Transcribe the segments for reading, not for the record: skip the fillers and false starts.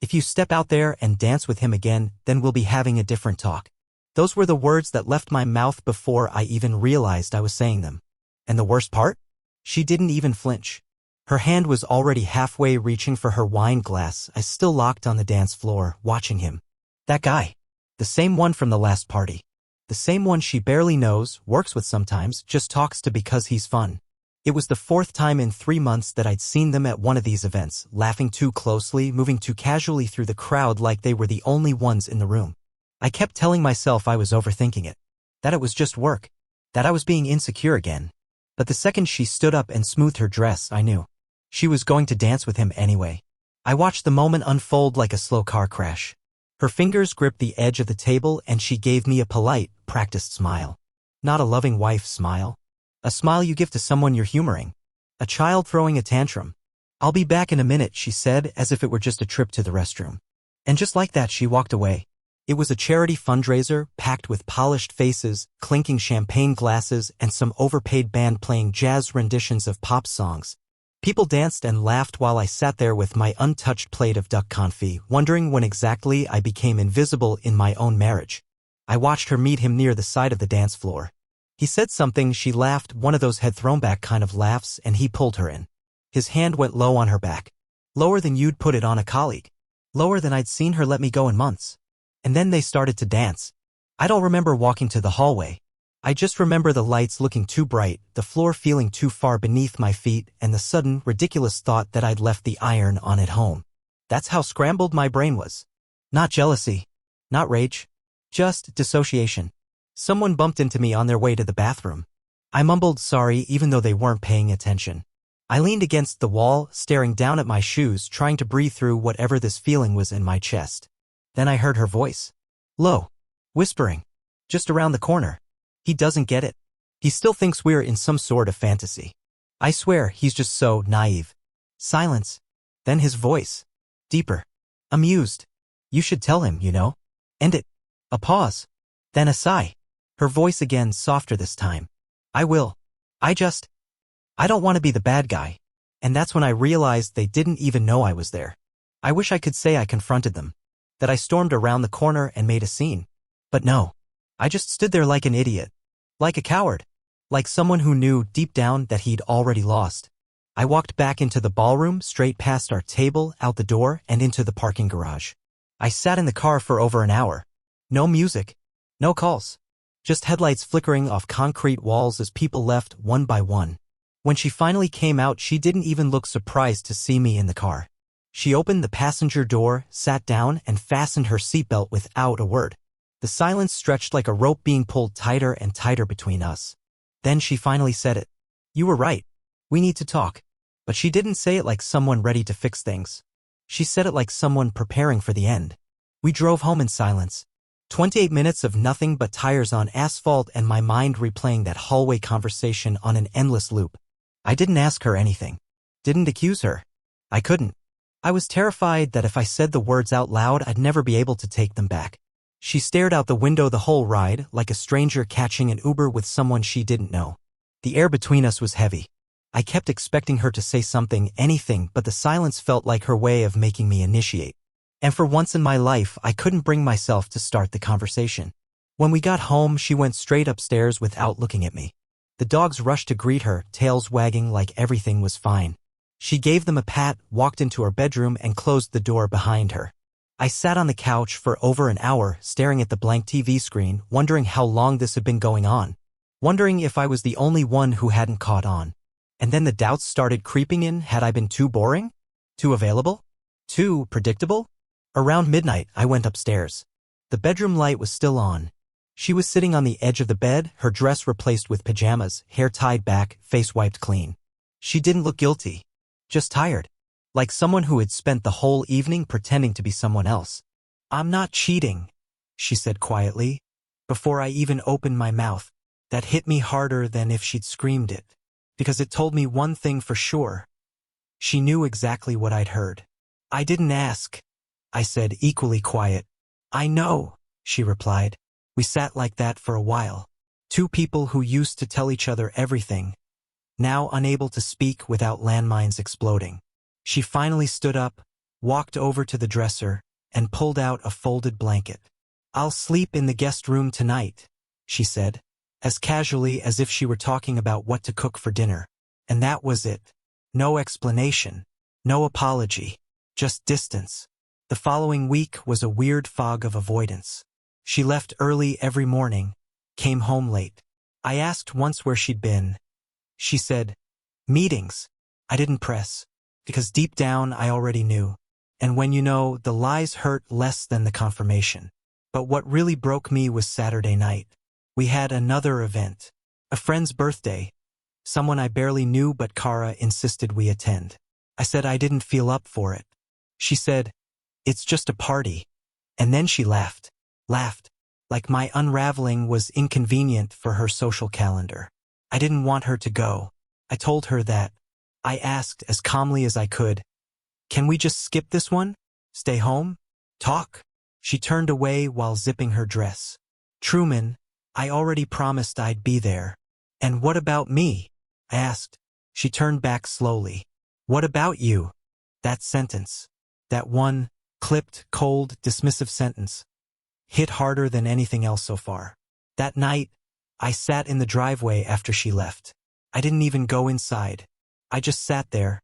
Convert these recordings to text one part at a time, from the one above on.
If you step out there and dance with him again, then we'll be having a different talk. Those were the words that left my mouth before I even realized I was saying them. And the worst part? She didn't even flinch. Her hand was already halfway reaching for her wine glass. I still locked on the dance floor, watching him. That guy. The same one from the last party. The same one she barely knows, works with sometimes, just talks to because he's fun. It was the fourth time in 3 months that I'd seen them at one of these events, laughing too closely, moving too casually through the crowd like they were the only ones in the room. I kept telling myself I was overthinking it. That it was just work. That I was being insecure again. But the second she stood up and smoothed her dress, I knew. She was going to dance with him anyway. I watched the moment unfold like a slow car crash. Her fingers gripped the edge of the table and she gave me a polite, practiced smile. Not a loving wife smile. A smile you give to someone you're humoring. A child throwing a tantrum. "I'll be back in a minute," she said, as if it were just a trip to the restroom. And just like that she walked away. It was a charity fundraiser, packed with polished faces, clinking champagne glasses, and some overpaid band playing jazz renditions of pop songs. People danced and laughed while I sat there with my untouched plate of duck confit, wondering when exactly I became invisible in my own marriage. I watched her meet him near the side of the dance floor. He said something, she laughed, one of those head thrown back kind of laughs, and he pulled her in. His hand went low on her back. Lower than you'd put it on a colleague. Lower than I'd seen her let me go in months. And then they started to dance. I don't remember walking to the hallway. I just remember the lights looking too bright, the floor feeling too far beneath my feet, and the sudden, ridiculous thought that I'd left the iron on at home. That's how scrambled my brain was. Not jealousy. Not rage. Just dissociation. Someone bumped into me on their way to the bathroom. I mumbled sorry even though they weren't paying attention. I leaned against the wall, staring down at my shoes, trying to breathe through whatever this feeling was in my chest. Then I heard her voice. Low. Whispering. Just around the corner. He doesn't get it. He still thinks we're in some sort of fantasy. I swear, he's just so naive. Silence. Then his voice. Deeper. Amused. You should tell him, you know. End it. A pause. Then a sigh. Her voice again, softer this time. I will. I don't want to be the bad guy. And that's when I realized they didn't even know I was there. I wish I could say I confronted them. That I stormed around the corner and made a scene. But no. I just stood there like an idiot. Like a coward. Like someone who knew deep down that he'd already lost. I walked back into the ballroom, straight past our table, out the door, and into the parking garage. I sat in the car for over an hour. No music. No calls. Just headlights flickering off concrete walls as people left one by one. When she finally came out, she didn't even look surprised to see me in the car. She opened the passenger door, sat down, and fastened her seatbelt without a word. The silence stretched like a rope being pulled tighter and tighter between us. Then she finally said it. You were right. We need to talk. But she didn't say it like someone ready to fix things. She said it like someone preparing for the end. We drove home in silence. 28 minutes of nothing but tires on asphalt and my mind replaying that hallway conversation on an endless loop. I didn't ask her anything. Didn't accuse her. I couldn't. I was terrified that if I said the words out loud, I'd never be able to take them back. She stared out the window the whole ride, like a stranger catching an Uber with someone she didn't know. The air between us was heavy. I kept expecting her to say something, anything, but the silence felt like her way of making me initiate. And for once in my life, I couldn't bring myself to start the conversation. When we got home, she went straight upstairs without looking at me. The dogs rushed to greet her, tails wagging like everything was fine. She gave them a pat, walked into her bedroom, and closed the door behind her. I sat on the couch for over an hour, staring at the blank TV screen, wondering how long this had been going on. Wondering if I was the only one who hadn't caught on. And then the doubts started creeping in. Had I been too boring? Too available? Too predictable? Around midnight, I went upstairs. The bedroom light was still on. She was sitting on the edge of the bed, her dress replaced with pajamas, hair tied back, face wiped clean. She didn't look guilty. Just tired. Like someone who had spent the whole evening pretending to be someone else. I'm not cheating, she said quietly, before I even opened my mouth. That hit me harder than if she'd screamed it, because it told me one thing for sure. She knew exactly what I'd heard. I didn't ask, I said, equally quiet. I know, she replied. We sat like that for a while. Two people who used to tell each other everything, now unable to speak without landmines exploding. She finally stood up, walked over to the dresser, and pulled out a folded blanket. "I'll sleep in the guest room tonight," she said, as casually as if she were talking about what to cook for dinner. And that was it. No explanation. No apology. Just distance. The following week was a weird fog of avoidance. She left early every morning, came home late. I asked once where she'd been. She said, "Meetings." I didn't press, because deep down I already knew. And when you know, the lies hurt less than the confirmation. But what really broke me was Saturday night. We had another event. A friend's birthday. Someone I barely knew, but Kara insisted we attend. I said I didn't feel up for it. She said, "It's just a party." And then she laughed. Laughed. Like my unraveling was inconvenient for her social calendar. I didn't want her to go. I told her that. I asked as calmly as I could, "Can we just skip this one? Stay home? Talk?" She turned away while zipping her dress. "Truman, I already promised I'd be there." "And what about me?" I asked. She turned back slowly. "What about you?" That sentence, that one, clipped, cold, dismissive sentence, hit harder than anything else so far. That night, I sat in the driveway after she left. I didn't even go inside. I just sat there,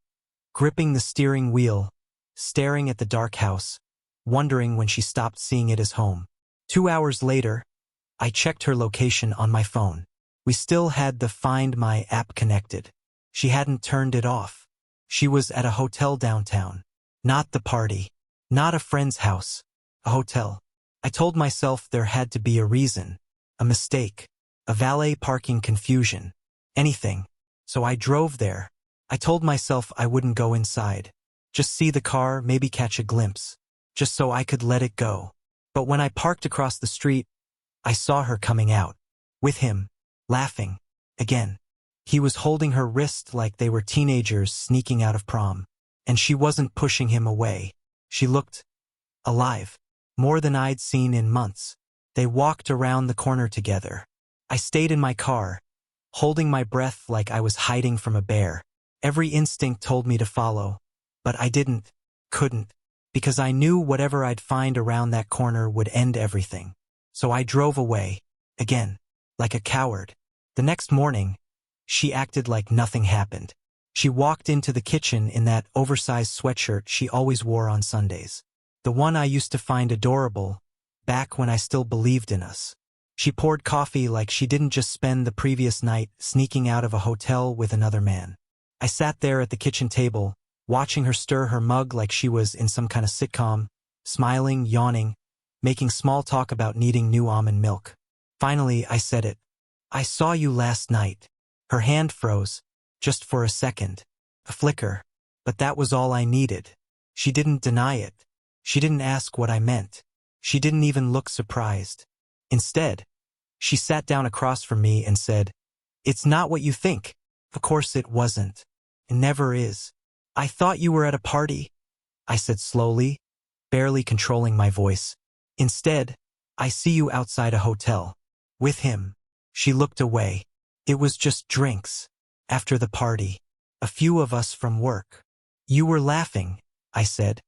gripping the steering wheel, staring at the dark house, wondering when she stopped seeing it as home. 2 hours later, I checked her location on my phone. We still had the Find My app connected. She hadn't turned it off. She was at a hotel downtown. Not the party. Not a friend's house. A hotel. I told myself there had to be a reason. A mistake. A valet parking confusion. Anything. So I drove there. I told myself I wouldn't go inside. Just see the car, maybe catch a glimpse. Just so I could let it go. But when I parked across the street, I saw her coming out. With him. Laughing. Again. He was holding her wrist like they were teenagers sneaking out of prom. And she wasn't pushing him away. She looked alive. More than I'd seen in months. They walked around the corner together. I stayed in my car, holding my breath like I was hiding from a bear. Every instinct told me to follow, but I didn't, couldn't, because I knew whatever I'd find around that corner would end everything. So I drove away, again, like a coward. The next morning, she acted like nothing happened. She walked into the kitchen in that oversized sweatshirt she always wore on Sundays. The one I used to find adorable, back when I still believed in us. She poured coffee like she didn't just spend the previous night sneaking out of a hotel with another man. I sat there at the kitchen table, watching her stir her mug like she was in some kind of sitcom, smiling, yawning, making small talk about needing new almond milk. Finally, I said it. "I saw you last night." Her hand froze, just for a second. A flicker. But that was all I needed. She didn't deny it. She didn't ask what I meant. She didn't even look surprised. Instead, she sat down across from me and said, "It's not what you think." Of course it wasn't. It never is. "I thought you were at a party," I said slowly, barely controlling my voice. "Instead, I see you outside a hotel. With him." She looked away. "It was just drinks. After the party. A few of us from work." "You were laughing," I said.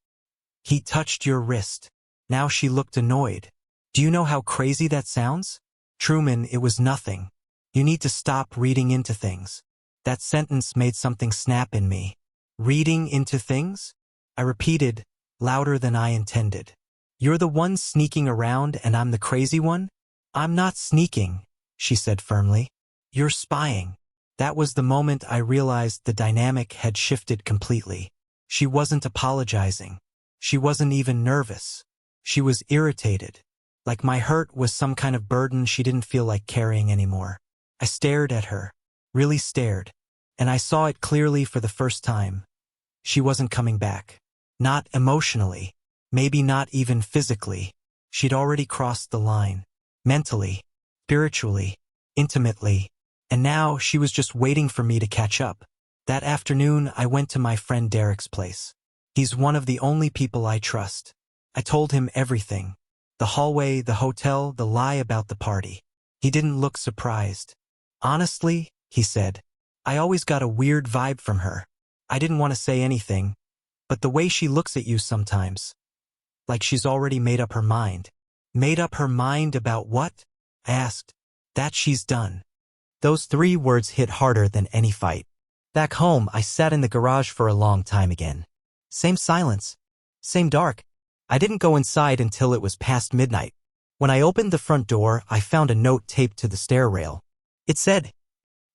"He touched your wrist." Now she looked annoyed. "Do you know how crazy that sounds?" "Truman, it was nothing. You need to stop reading into things." That sentence made something snap in me. "Reading into things?" I repeated, louder than I intended. "You're the one sneaking around and I'm the crazy one?" "I'm not sneaking," she said firmly. "You're spying." That was the moment I realized the dynamic had shifted completely. She wasn't apologizing. She wasn't even nervous. She was irritated. Like my hurt was some kind of burden she didn't feel like carrying anymore. I stared at her. Really stared. And I saw it clearly for the first time. She wasn't coming back. Not emotionally. Maybe not even physically. She'd already crossed the line. Mentally. Spiritually. Intimately. And now she was just waiting for me to catch up. That afternoon, I went to my friend Derek's place. He's one of the only people I trust. I told him everything. The hallway, the hotel, the lie about the party. He didn't look surprised. "Honestly," he said, "I always got a weird vibe from her." I didn't want to say anything, But the way she looks at you sometimes, like she's already made up her mind. Made up her mind about what? I asked. That she's done. Those 3 words hit harder than any fight. Back home, I sat in the garage for a long time again. Same silence. Same dark. I didn't go inside until it was past midnight. When I opened the front door, I found a note taped to the stair rail. It said,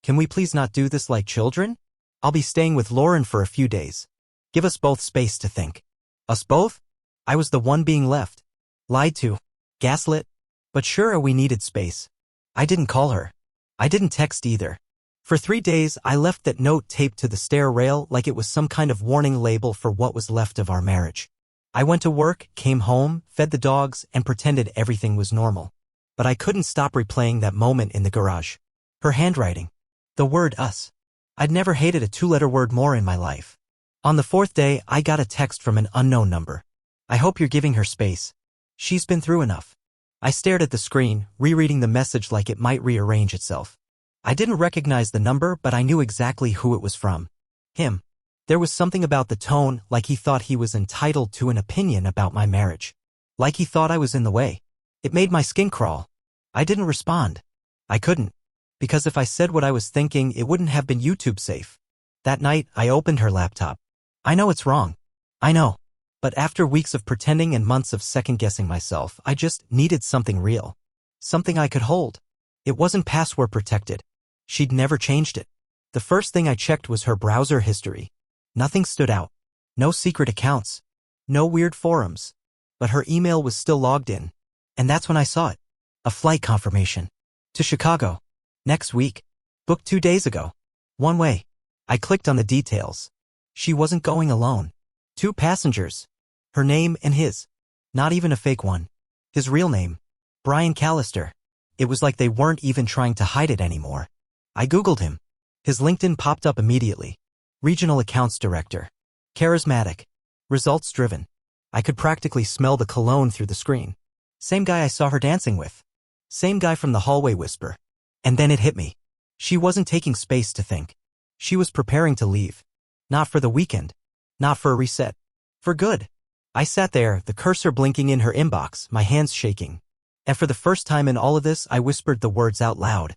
"Can we please not do this like children? I'll be staying with Lauren for a few days. Give us both space to think." Us both? I was the one being left. Lied to. Gaslit. But sure, we needed space. I didn't call her. I didn't text either. For 3 days, I left that note taped to the stair rail like it was some kind of warning label for what was left of our marriage. I went to work, came home, fed the dogs, and pretended everything was normal. But I couldn't stop replaying that moment in the garage. Her handwriting. The word us. I'd never hated a 2-letter word more in my life. On the 4th day, I got a text from an unknown number. "I hope you're giving her space. She's been through enough." I stared at the screen, rereading the message like it might rearrange itself. I didn't recognize the number, but I knew exactly who it was from. Him. There was something about the tone, like he thought he was entitled to an opinion about my marriage. Like he thought I was in the way. It made my skin crawl. I didn't respond. I couldn't. Because if I said what I was thinking, it wouldn't have been YouTube safe. That night, I opened her laptop. I know it's wrong. I know. But after weeks of pretending and months of second-guessing myself, I just needed something real. Something I could hold. It wasn't password protected. She'd never changed it. The first thing I checked was her browser history. Nothing stood out. No secret accounts. No weird forums. But her email was still logged in. And that's when I saw it. A flight confirmation. To Chicago. Next week. Booked 2 days ago. One way. I clicked on the details. She wasn't going alone. 2 passengers. Her name and his. Not even a fake one. His real name. Brian Callister. It was like they weren't even trying to hide it anymore. I Googled him. His LinkedIn popped up immediately. Regional Accounts Director. Charismatic. Results driven. I could practically smell the cologne through the screen. Same guy I saw her dancing with. Same guy from the hallway whisper. And then it hit me. She wasn't taking space to think. She was preparing to leave. Not for the weekend. Not for a reset. For good. I sat there, the cursor blinking in her inbox, my hands shaking. And for the first time in all of this, I whispered the words out loud.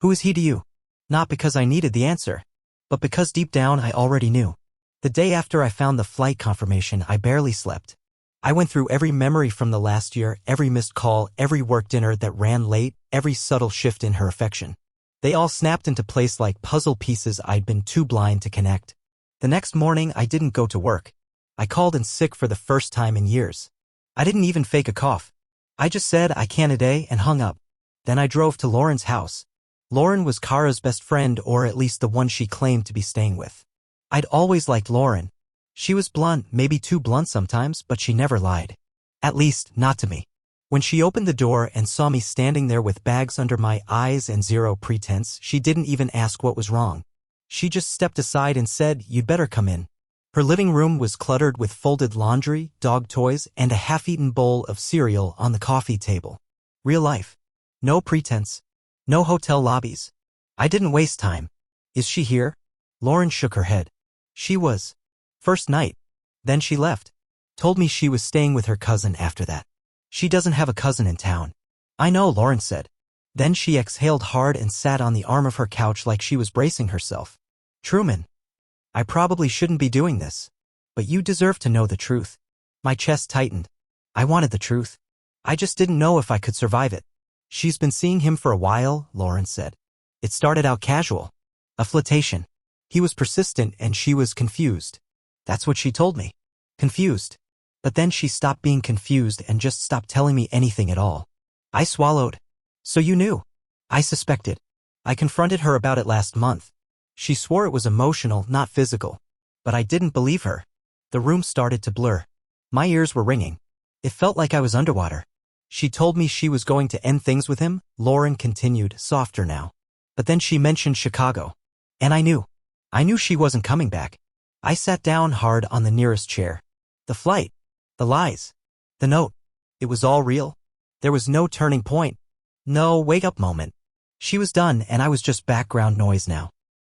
Who is he to you? Not because I needed the answer, but because deep down I already knew. The day after I found the flight confirmation, I barely slept. I went through every memory from the last year, every missed call, every work dinner that ran late, every subtle shift in her affection. They all snapped into place like puzzle pieces I'd been too blind to connect. The next morning, I didn't go to work. I called in sick for the first time in years. I didn't even fake a cough. I just said I can't today and hung up. Then I drove to Lauren's house. Lauren was Kara's best friend, or at least the one she claimed to be staying with. I'd always liked Lauren. She was blunt, maybe too blunt sometimes, but she never lied. At least, not to me. When she opened the door and saw me standing there with bags under my eyes and zero pretense, she didn't even ask what was wrong. She just stepped aside and said, "You'd better come in." Her living room was cluttered with folded laundry, dog toys, and a half-eaten bowl of cereal on the coffee table. Real life. No pretense. No hotel lobbies. I didn't waste time. Is she here? Lauren shook her head. She was. First night. Then she left. Told me she was staying with her cousin after that. She doesn't have a cousin in town. I know, Lauren said. Then she exhaled hard and sat on the arm of her couch like she was bracing herself. Truman. I probably shouldn't be doing this. But you deserve to know the truth. My chest tightened. I wanted the truth. I just didn't know if I could survive it. She's been seeing him for a while, Lauren said. It started out casual. A flirtation. He was persistent and she was confused. That's what she told me. Confused. But then she stopped being confused and just stopped telling me anything at all. I swallowed. So you knew. I suspected. I confronted her about it last month. She swore it was emotional, not physical. But I didn't believe her. The room started to blur. My ears were ringing. It felt like I was underwater. She told me she was going to end things with him, Lauren continued, softer now. But then she mentioned Chicago. And I knew. I knew she wasn't coming back. I sat down hard on the nearest chair. The flight. The lies. The note. It was all real. There was no turning point. No wake-up moment. She was done and I was just background noise now.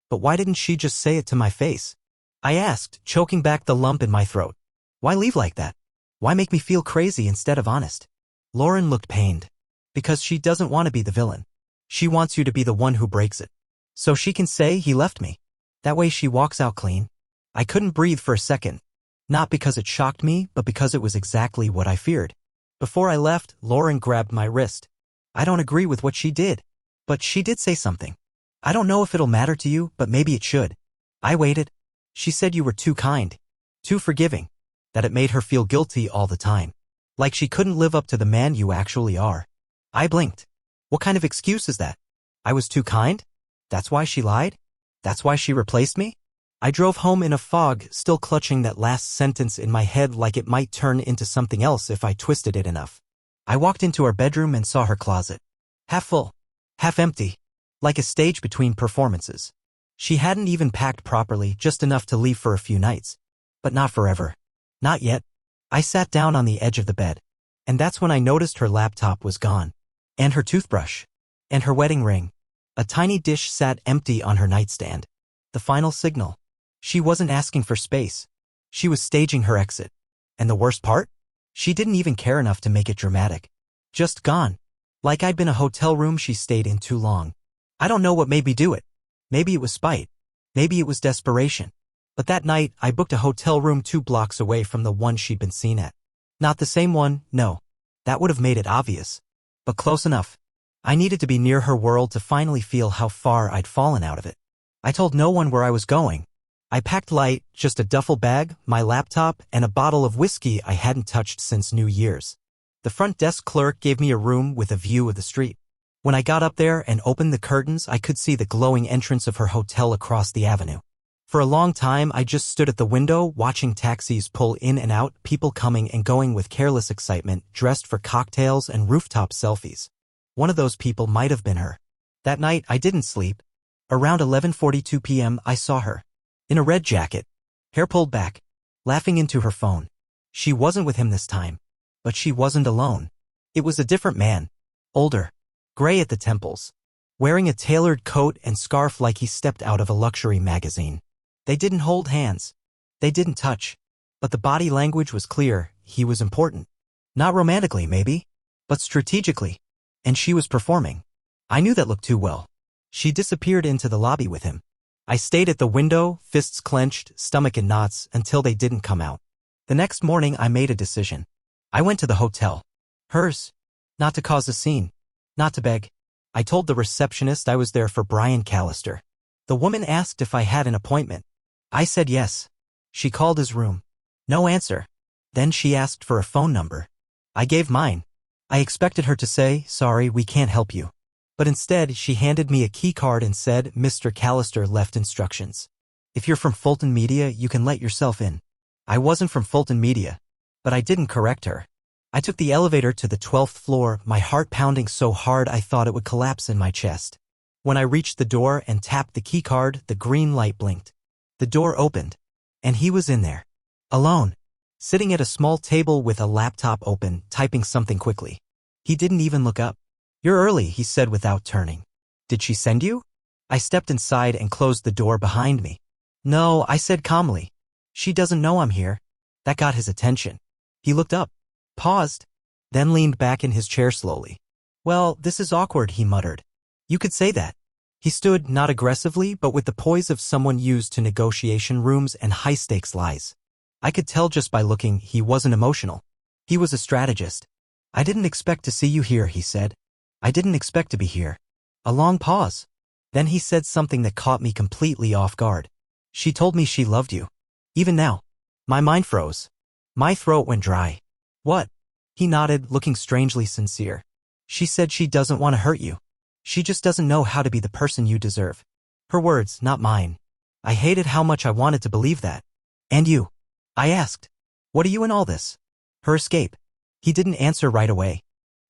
But why didn't she just say it to my face? I asked, choking back the lump in my throat. Why leave like that? Why make me feel crazy instead of honest? Lauren looked pained. Because she doesn't want to be the villain. She wants you to be the one who breaks it. So she can say he left me. That way she walks out clean. I couldn't breathe for a second. Not because it shocked me, but because it was exactly what I feared. Before I left, Lauren grabbed my wrist. I don't agree with what she did. But she did say something. I don't know if it'll matter to you, but maybe it should. I waited. She said you were too kind. Too forgiving. That it made her feel guilty all the time. Like she couldn't live up to the man you actually are. I blinked. What kind of excuse is that? I was too kind? That's why she lied? That's why she replaced me? I drove home in a fog, still clutching that last sentence in my head like it might turn into something else if I twisted it enough. I walked into our bedroom and saw her closet. Half full. Half empty. Like a stage between performances. She hadn't even packed properly, just enough to leave for a few nights. But not forever. Not yet. I sat down on the edge of the bed. And that's when I noticed her laptop was gone. And her toothbrush. And her wedding ring. A tiny dish sat empty on her nightstand. The final signal. She wasn't asking for space. She was staging her exit. And the worst part? She didn't even care enough to make it dramatic. Just gone. Like I'd been a hotel room she stayed in too long. I don't know what made me do it. Maybe it was spite. Maybe it was desperation. But that night, I booked a hotel room 2 blocks away from the one she'd been seen at. Not the same one, no. That would have made it obvious. But close enough. I needed to be near her world to finally feel how far I'd fallen out of it. I told no one where I was going. I packed light, just a duffel bag, my laptop, and a bottle of whiskey I hadn't touched since New Year's. The front desk clerk gave me a room with a view of the street. When I got up there and opened the curtains, I could see the glowing entrance of her hotel across the avenue. For a long time, I just stood at the window, watching taxis pull in and out, people coming and going with careless excitement, dressed for cocktails and rooftop selfies. One of those people might have been her. That night, I didn't sleep. Around 11:42 p.m., I saw her. In a red jacket. Hair pulled back. Laughing into her phone. She wasn't with him this time. But she wasn't alone. It was a different man. Older. Gray at the temples. Wearing a tailored coat and scarf like he stepped out of a luxury magazine. They didn't hold hands. They didn't touch. But the body language was clear. He was important. Not romantically, maybe. But strategically. And she was performing. I knew that looked too well. She disappeared into the lobby with him. I stayed at the window, fists clenched, stomach in knots, until they didn't come out. The next morning I made a decision. I went to the hotel. Hers. Not to cause a scene. Not to beg. I told the receptionist I was there for Brian Callister. The woman asked if I had an appointment. I said yes. She called his room. No answer. Then she asked for a phone number. I gave mine. I expected her to say, "Sorry, we can't help you." But instead, she handed me a key card and said, "Mr. Callister left instructions. If you're from Fulton Media, you can let yourself in." I wasn't from Fulton Media. But I didn't correct her. I took the elevator to the 12th floor, my heart pounding so hard I thought it would collapse in my chest. When I reached the door and tapped the key card, the green light blinked. The door opened. And he was in there. Alone. Sitting at a small table with a laptop open, typing something quickly. He didn't even look up. "You're early," he said without turning. "Did she send you?" I stepped inside and closed the door behind me. "No," I said calmly. "She doesn't know I'm here." That got his attention. He looked up, paused, then leaned back in his chair slowly. "Well, this is awkward," he muttered. "You could say that." He stood, not aggressively, but with the poise of someone used to negotiation rooms and high-stakes lies. I could tell just by looking he wasn't emotional. He was a strategist. "I didn't expect to see you here," he said. "I didn't expect to be here." A long pause. Then he said something that caught me completely off guard. "She told me she loved you. Even now." My mind froze. My throat went dry. "What?" He nodded, looking strangely sincere. "She said she doesn't want to hurt you. She just doesn't know how to be the person you deserve." Her words, not mine. I hated how much I wanted to believe that. "And you?" I asked. "What are you in all this?" Her escape. He didn't answer right away.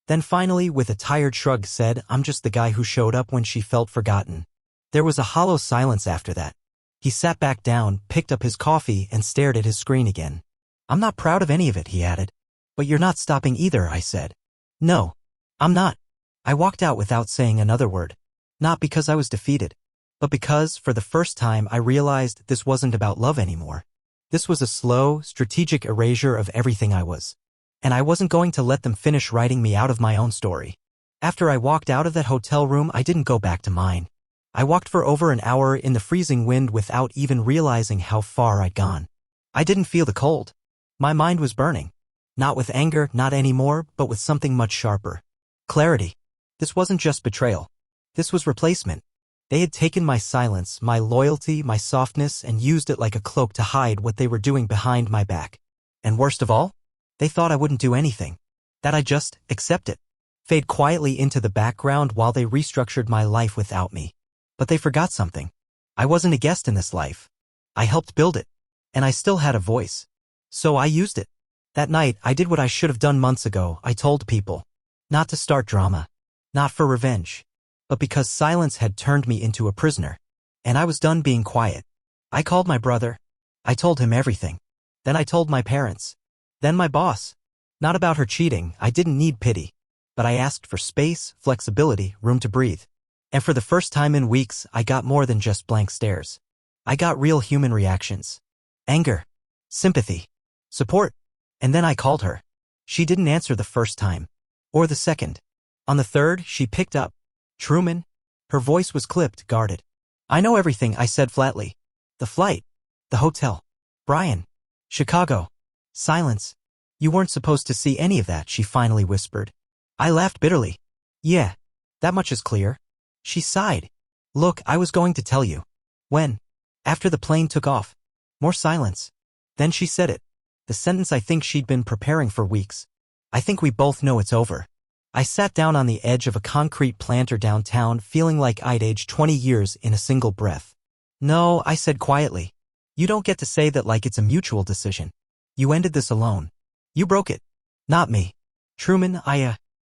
Then finally, with a tired shrug, said, "I'm just the guy who showed up when she felt forgotten." There was a hollow silence after that. He sat back down, picked up his coffee, and stared at his screen again. "I'm not proud of any of it," he added. "But you're not stopping either," I said. "No, I'm not." I walked out without saying another word. Not because I was defeated. But because, for the first time, I realized this wasn't about love anymore. This was a slow, strategic erasure of everything I was. And I wasn't going to let them finish writing me out of my own story. After I walked out of that hotel room, I didn't go back to mine. I walked for over an hour in the freezing wind without even realizing how far I'd gone. I didn't feel the cold. My mind was burning. Not with anger, not anymore, but with something much sharper. Clarity. This wasn't just betrayal. This was replacement. They had taken my silence, my loyalty, my softness, and used it like a cloak to hide what they were doing behind my back. And worst of all, they thought I wouldn't do anything. That I'd just accept it. Fade quietly into the background while they restructured my life without me. But they forgot something. I wasn't a guest in this life. I helped build it. And I still had a voice. So I used it. That night, I did what I should have done months ago. I told people. Not to start drama. Not for revenge. But because silence had turned me into a prisoner. And I was done being quiet. I called my brother. I told him everything. Then I told my parents. Then my boss. Not about her cheating, I didn't need pity. But I asked for space, flexibility, room to breathe. And for the first time in weeks, I got more than just blank stares. I got real human reactions. Anger. Sympathy. Support. And then I called her. She didn't answer the first time. Or the second. On the third, she picked up. Truman. Her voice was clipped, guarded. I know everything, I said flatly. The flight. The hotel. Brian. Chicago. Silence. You weren't supposed to see any of that, she finally whispered. I laughed bitterly. Yeah. That much is clear. She sighed. Look, I was going to tell you. When? After the plane took off. More silence. Then she said it. The sentence I think she'd been preparing for weeks. I think we both know it's over. I sat down on the edge of a concrete planter downtown, feeling like I'd aged 20 years in a single breath. No, I said quietly. You don't get to say that like it's a mutual decision. You ended this alone. You broke it. Not me. Truman,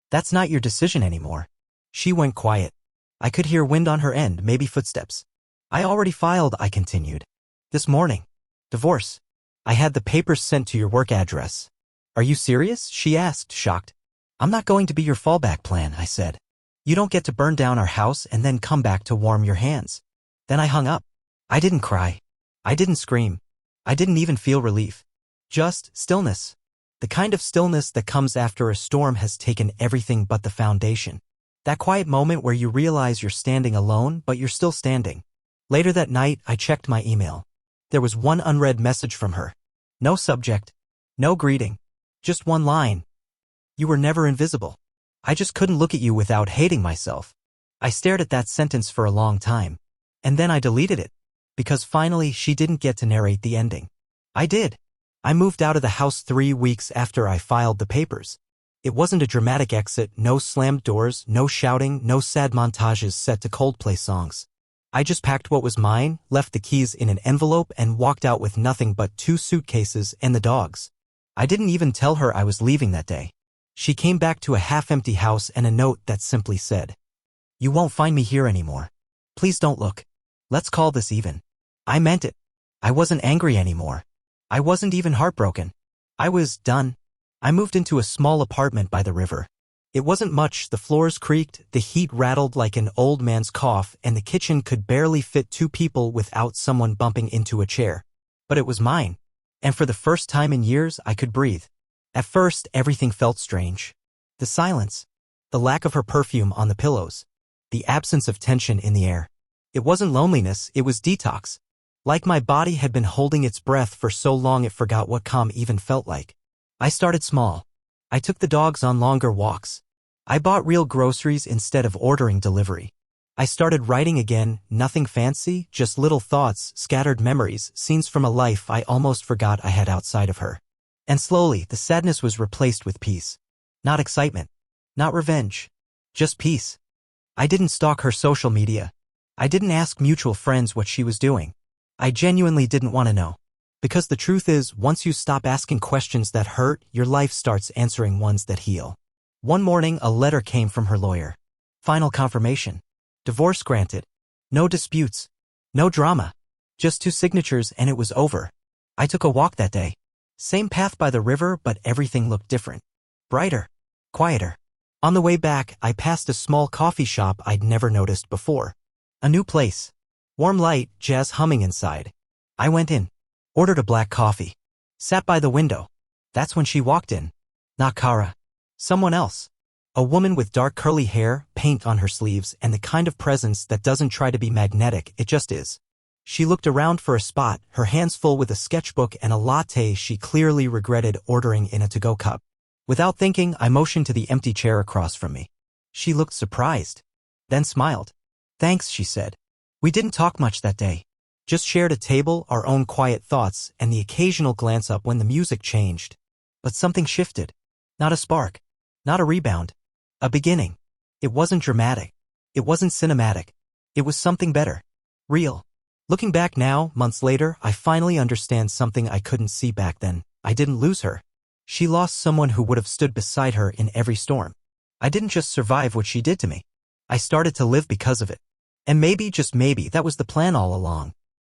that's not your decision anymore. She went quiet. I could hear wind on her end, maybe footsteps. I already filed, I continued. This morning. Divorce. I had the papers sent to your work address. Are you serious? She asked, shocked. I'm not going to be your fallback plan, I said. You don't get to burn down our house and then come back to warm your hands. Then I hung up. I didn't cry. I didn't scream. I didn't even feel relief. Just stillness. The kind of stillness that comes after a storm has taken everything but the foundation. That quiet moment where you realize you're standing alone, but you're still standing. Later that night, I checked my email. There was one unread message from her. No subject. No greeting. Just one line. You were never invisible. I just couldn't look at you without hating myself. I stared at that sentence for a long time. And then I deleted it. Because finally, she didn't get to narrate the ending. I did. I moved out of the house 3 weeks after I filed the papers. It wasn't a dramatic exit, no slammed doors, no shouting, no sad montages set to Coldplay songs. I just packed what was mine, left the keys in an envelope, and walked out with nothing but 2 suitcases and the dogs. I didn't even tell her I was leaving that day. She came back to a half-empty house and a note that simply said, You won't find me here anymore. Please don't look. Let's call this even. I meant it. I wasn't angry anymore. I wasn't even heartbroken. I was done. I moved into a small apartment by the river. It wasn't much, the floors creaked, the heat rattled like an old man's cough, and the kitchen could barely fit 2 people without someone bumping into a chair. But it was mine. And for the first time in years, I could breathe. At first, everything felt strange. The silence. The lack of her perfume on the pillows. The absence of tension in the air. It wasn't loneliness, it was detox. Like my body had been holding its breath for so long it forgot what calm even felt like. I started small. I took the dogs on longer walks. I bought real groceries instead of ordering delivery. I started writing again, nothing fancy, just little thoughts, scattered memories, scenes from a life I almost forgot I had outside of her. And slowly, the sadness was replaced with peace. Not excitement. Not revenge. Just peace. I didn't stalk her social media. I didn't ask mutual friends what she was doing. I genuinely didn't want to know. Because the truth is, once you stop asking questions that hurt, your life starts answering ones that heal. One morning, a letter came from her lawyer. Final confirmation. Divorce granted. No disputes. No drama. Just 2 signatures and it was over. I took a walk that day. Same path by the river, but everything looked different. Brighter. Quieter. On the way back, I passed a small coffee shop I'd never noticed before. A new place. Warm light, jazz humming inside. I went in. Ordered a black coffee. Sat by the window. That's when she walked in. Not Kara. Someone else. A woman with dark curly hair, paint on her sleeves, and the kind of presence that doesn't try to be magnetic, it just is. She looked around for a spot, her hands full with a sketchbook and a latte she clearly regretted ordering in a to-go cup. Without thinking, I motioned to the empty chair across from me. She looked surprised. Then smiled. Thanks, she said. We didn't talk much that day. Just shared a table, our own quiet thoughts, and the occasional glance up when the music changed. But something shifted. Not a spark. Not a rebound. A beginning. It wasn't dramatic. It wasn't cinematic. It was something better. Real. Looking back now, months later, I finally understand something I couldn't see back then. I didn't lose her. She lost someone who would have stood beside her in every storm. I didn't just survive what she did to me. I started to live because of it. And maybe, just maybe, that was the plan all along.